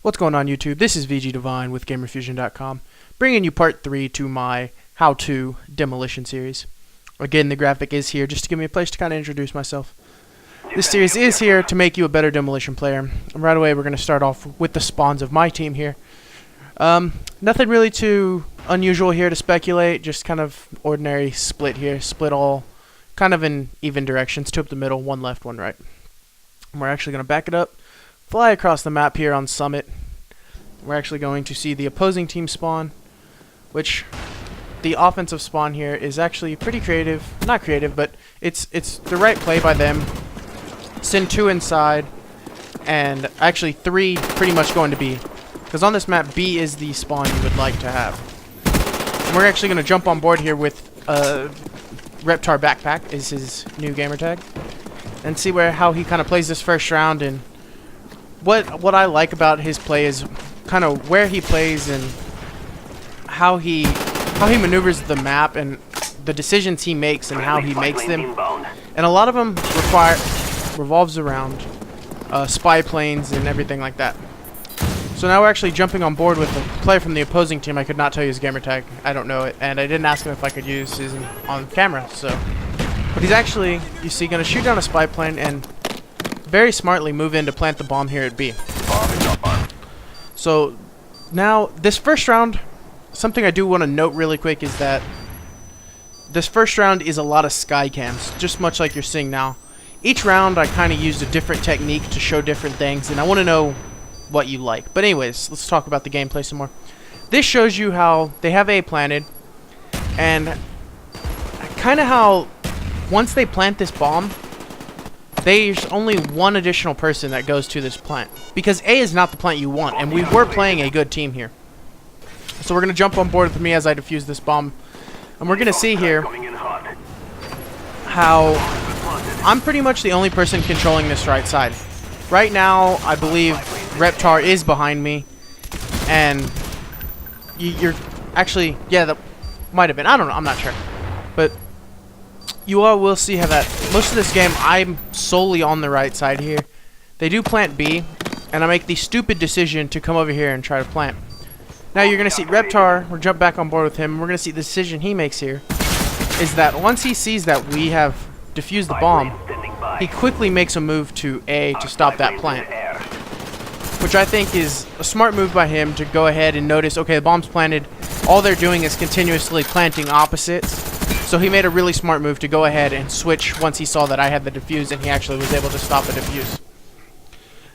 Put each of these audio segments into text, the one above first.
What's going on YouTube? This is VG Divine with GamerFusion.com, bringing you part 3 to my how-to Demolition series. Again, the graphic is here just to give me a place to kind of introduce myself. This series is here to make you a better Demolition player. And right away we're going to start off with the spawns of my team here. Nothing really too unusual here to speculate, just kind of ordinary split here. Split all kind of in even directions, two up the middle, one left, one right. And we're actually going to back it up. Fly across the map here on Summit. We're actually going to see the opposing team spawn, which the offensive spawn here is actually pretty creative. Not creative, but it's the right play by them. Send 2 inside, and actually 3 pretty much going to B. Because on this map, B is the spawn you would like to have. And we're actually going to jump on board here with Reptar Backpack is his new gamer tag, and see how he kind of plays this first round. And what I like about his play is kind of where he plays and how he maneuvers the map and the decisions he makes and how he makes them. And a lot of them revolves around spy planes and everything like that. So now we're actually jumping on board with a player from the opposing team. I could not tell you his gamer tag. I don't know it, and I didn't ask him if I could use his on camera. So, but he's actually, you see, going to shoot down a spy plane and very smartly move in to plant the bomb here at B. So now this first round, something I do want to note really quick is that this first round is a lot of sky cams, just much like you're seeing now. Each round I kind of used a different technique to show different things, and I want to know what you like. But anyways, let's talk about the gameplay some more. This shows you how they have A planted, and kind of how once they plant this bomb, there's only one additional person that goes to this plant, because A is not the plant you want, and we were playing a good team here. So we're going to jump on board with me as I defuse this bomb, and we're going to see here how I'm pretty much the only person controlling this right side. Right now, I believe Reptar is behind me, and you're actually, yeah, that might have been, I don't know, I'm not sure, but you all will see how that most of this game I'm solely on the right side here. They do plant B, and I make the stupid decision to come over here and try to plant. Now you're going to see Reptar, we'll jump back on board with him, and we're going to see the decision he makes here is that once he sees that we have defused the bomb, he quickly makes a move to A to stop that plant, which I think is a smart move by him to go ahead and notice, okay, the bomb's planted, all they're doing is continuously planting opposites. So he made a really smart move to go ahead and switch once he saw that I had the defuse, and he actually was able to stop the defuse.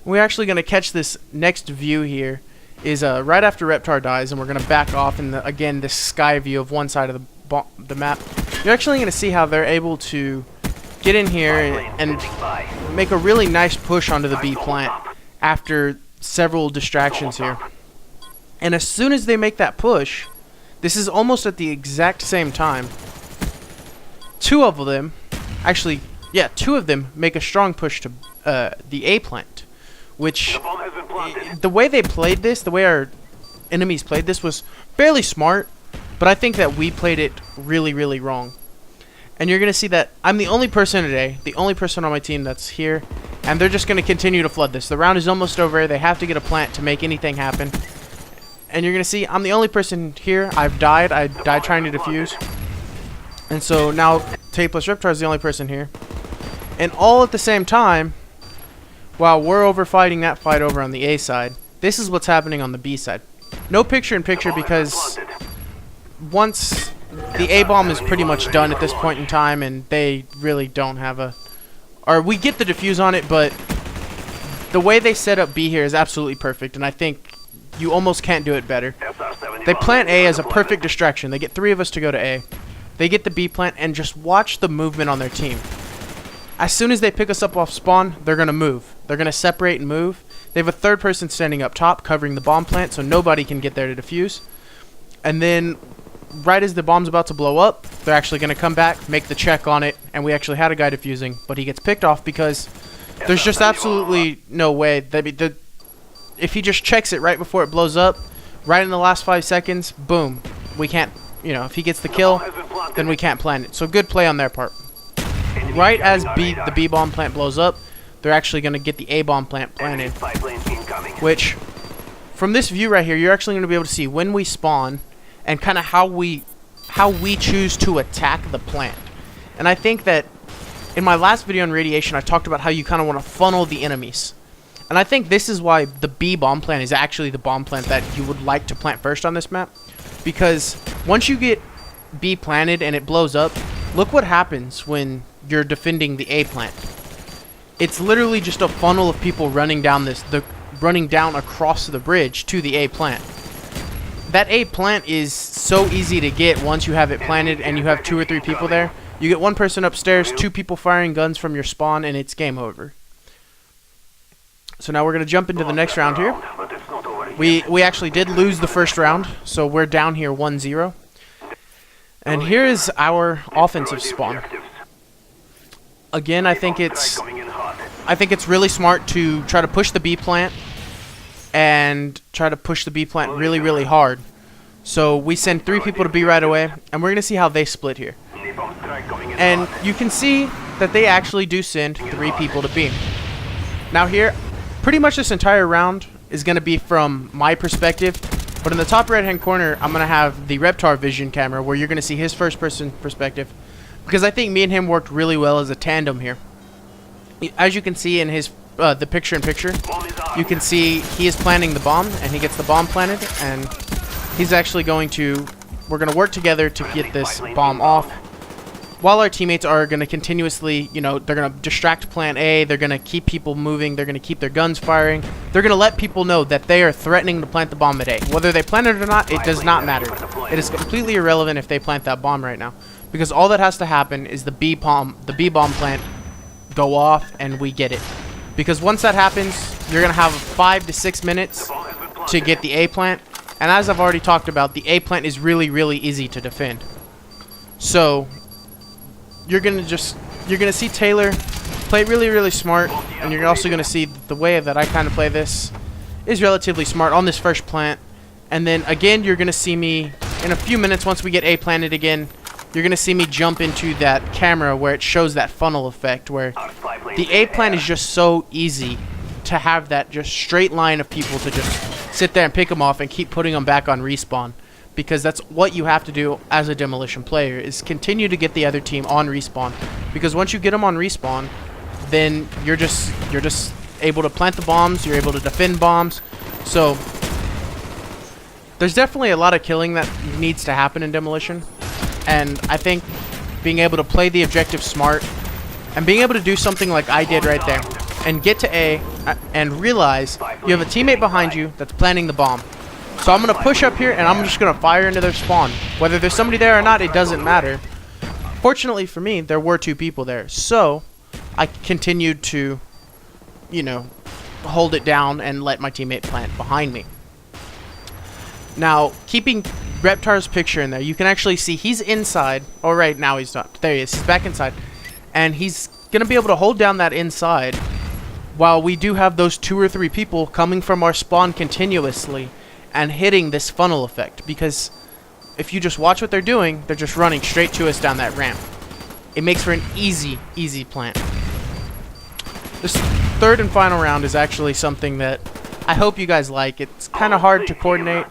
We're actually going to catch this next view here is right after Reptar dies, and we're going to back off in again this sky view of one side of the map. You're actually going to see how they're able to get in here and make a really nice push onto the B plant after several distractions here. And as soon as they make that push, this is almost at the exact same time, two of them make a strong push to the A plant, which the way they played this, the way our enemies played this was fairly smart, but I think that we played it really, really wrong. And you're going to see that I'm the only person today, the only person on my team that's here, and they're just going to continue to flood this. The round is almost over. They have to get a plant to make anything happen. And you're going to see I'm the only person here. I've died. I died trying to defuse. And so now Tapeless Reptar is the only person here. And all at the same time, while we're over fighting that fight over on the A side, this is what's happening on the B side. No picture-in-picture because once the A-bomb is pretty much done at this point in time, and they really don't have a... Or we get the defuse on it, but the way they set up B here is absolutely perfect, and I think you almost can't do it better. They plant A as a perfect distraction. They get 3 of us to go to A. They get the B plant, and just watch the movement on their team. As soon as they pick us up off spawn, they're going to move. They're going to separate and move. They have a third person standing up top covering the bomb plant, so nobody can get there to defuse. And then right as the bomb's about to blow up, they're actually going to come back, make the check on it, and we actually had a guy defusing, but he gets picked off because there's just absolutely no way. If he just checks it right before it blows up, right in the last 5 seconds, boom, we can't, if he gets the kill, then we can't plant it. So good play on their part. Right as the B bomb plant blows up, they're actually going to get the A bomb plant planted, which from this view right here, you're actually going to be able to see when we spawn and kind of how we choose to attack the plant. And I think that in my last video on radiation, I talked about how you kind of want to funnel the enemies. And I think this is why the B bomb plant is actually the bomb plant that you would like to plant first on this map. Because once you get B planted and it blows up, look what happens when you're defending the A plant. It's literally just a funnel of people running down running down across the bridge to the A plant. That A plant is so easy to get once you have it planted and you have 2 or 3 people there. You get 1 person upstairs, 2 people firing guns from your spawn, and it's game over. So now we're going to jump into the next round here. We actually did lose the first round, so we're down here 1-0. And here is our offensive spawn. Again, I think it's really smart to try to push the B plant and try to push the B plant really, really hard. So we send 3 people to B right away, and we're going to see how they split here. And you can see that they actually do send 3 people to B. Now here, pretty much this entire round is going to be from my perspective, but in the top right hand corner, I'm going to have the Reptar vision camera where you're going to see his first person perspective, because I think me and him worked really well as a tandem here. As you can see in his the picture-in-picture, you can see he is planting the bomb, and he gets the bomb planted, and he's actually we're going to work together to get this bomb off, while our teammates are going to continuously, they're going to distract Plant A, they're going to keep people moving, they're going to keep their guns firing, they're going to let people know that they are threatening to plant the bomb at A. Whether they plant it or not, it does not matter. It is completely irrelevant if they plant that bomb right now, because all that has to happen is the B bomb plant go off and we get it. Because once that happens, you're going to have 5 to 6 minutes to get the A plant, and as I've already talked about, the A plant is really, really easy to defend. So you're gonna see Taylor play it really, really smart, and you're also gonna see the way that I kind of play this is relatively smart on this first plant. And then again, you're gonna see me in a few minutes once we get A planted again. You're gonna see me jump into that camera where it shows that funnel effect, where the A plant is just so easy to have that just straight line of people to just sit there and pick them off and keep putting them back on respawn. Because that's what you have to do as a Demolition player, is continue to get the other team on respawn. Because once you get them on respawn, then you're just able to plant the bombs, you're able to defend bombs. So there's definitely a lot of killing that needs to happen in Demolition. And I think being able to play the objective smart and being able to do something like I did right there and get to A and realize you have a teammate behind you that's planting the bomb. So I'm going to push up here, and I'm just going to fire into their spawn. Whether there's somebody there or not, it doesn't matter. Fortunately for me, there were 2 people there. So I continued to, hold it down and let my teammate plant behind me. Now, keeping Reptar's picture in there, you can actually see he's inside. Oh, right, now he's not. There he is. He's back inside. And he's going to be able to hold down that inside while we do have those 2 or 3 people coming from our spawn continuously and hitting this funnel effect. Because if you just watch what they're doing, they're just running straight to us down that ramp. It makes for an easy, easy plant. This third and final round is actually something that I hope you guys like. It's kind of hard to coordinate.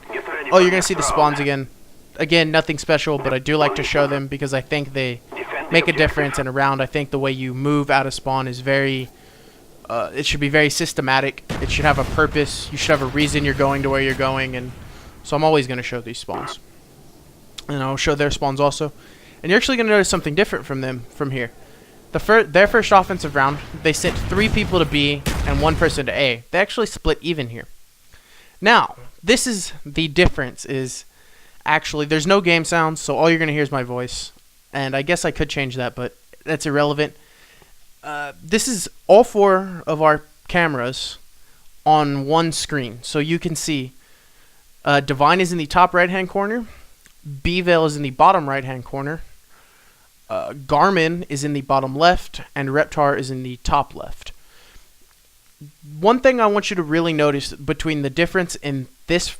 Oh, you're going to see the spawns again. Again, nothing special, but I do like to show them because I think they make a difference in a round. I think the way you move out of spawn is very... it should be very systematic. It should have a purpose. You should have a reason you're going to where you're going, and so I'm always going to show these spawns. And I'll show their spawns also. And you're actually going to notice something different from them from here. Their first offensive round, they sent 3 people to B and 1 person to A. They actually split even here. Now, this is the difference, is actually there's no game sounds, so all you're going to hear is my voice. And I guess I could change that, but that's irrelevant. This is all 4 of our cameras on one screen. So you can see Divine is in the top right-hand corner. B-Veil is in the bottom right-hand corner. Garmin is in the bottom left. And Reptar is in the top left. One thing I want you to really notice between the difference in this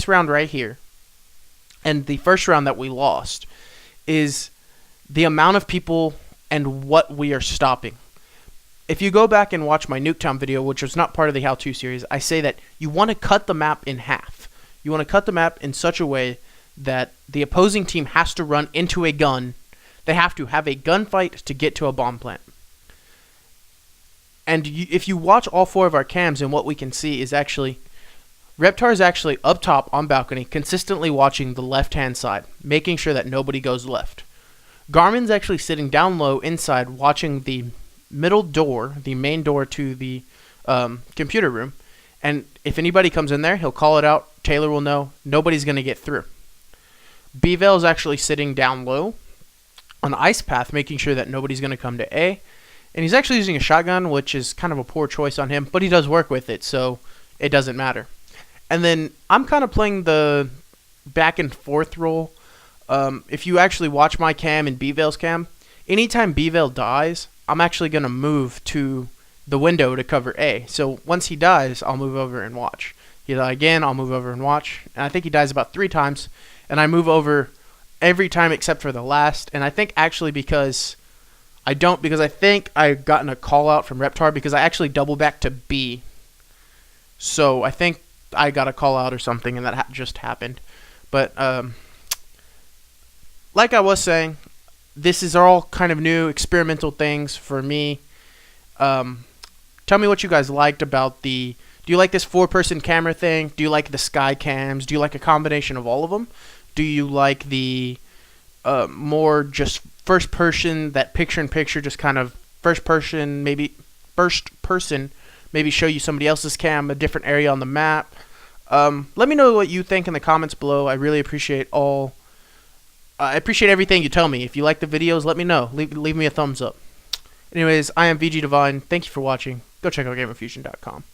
round right here and the first round that we lost is the amount of people and what we are stopping. if you go back and watch my Nuketown video, which was not part of the how-to series, I say that you want to cut the map in half. You want to cut the map in such a way that the opposing team has to run into a gun. They have to have a gunfight to get to a bomb plant. And if you watch all 4 of our cams, and what we can see is actually Reptar is actually up top on balcony, consistently watching the left-hand side, making sure that nobody goes left. Garmin's actually sitting down low inside, watching the middle door, the main door to the computer room. And if anybody comes in there, he'll call it out. Taylor will know. Nobody's going to get through. B-Veil is actually sitting down low on Ice Path, making sure that nobody's going to come to A. And he's actually using a shotgun, which is kind of a poor choice on him, but he does work with it, so it doesn't matter. And then I'm kind of playing the back and forth role. If you actually watch my cam and B-Veil's cam, anytime B-Veil dies, I'm actually going to move to the window to cover A. So once he dies, I'll move over and watch. He dies again, I'll move over and watch. And I think he dies about 3 times, and I move over every time except for the last. And I think actually because I think I've gotten a call out from Reptar because I actually double back to B. So I think I got a call out or something, and that just happened. But like I was saying, this is all kind of new experimental things for me. Tell me what you guys liked about do you like this 4-person camera thing? Do you like the sky cams? Do you like a combination of all of them? Do you like the more just first person, that picture-in-picture, just kind of first person, maybe show you somebody else's cam, a different area on the map? Let me know what you think in the comments below. I really appreciate I appreciate everything you tell me. If you like the videos, let me know. Leave me a thumbs up. Anyways, I am VG Divine. Thank you for watching. Go check out GamerFusion.com.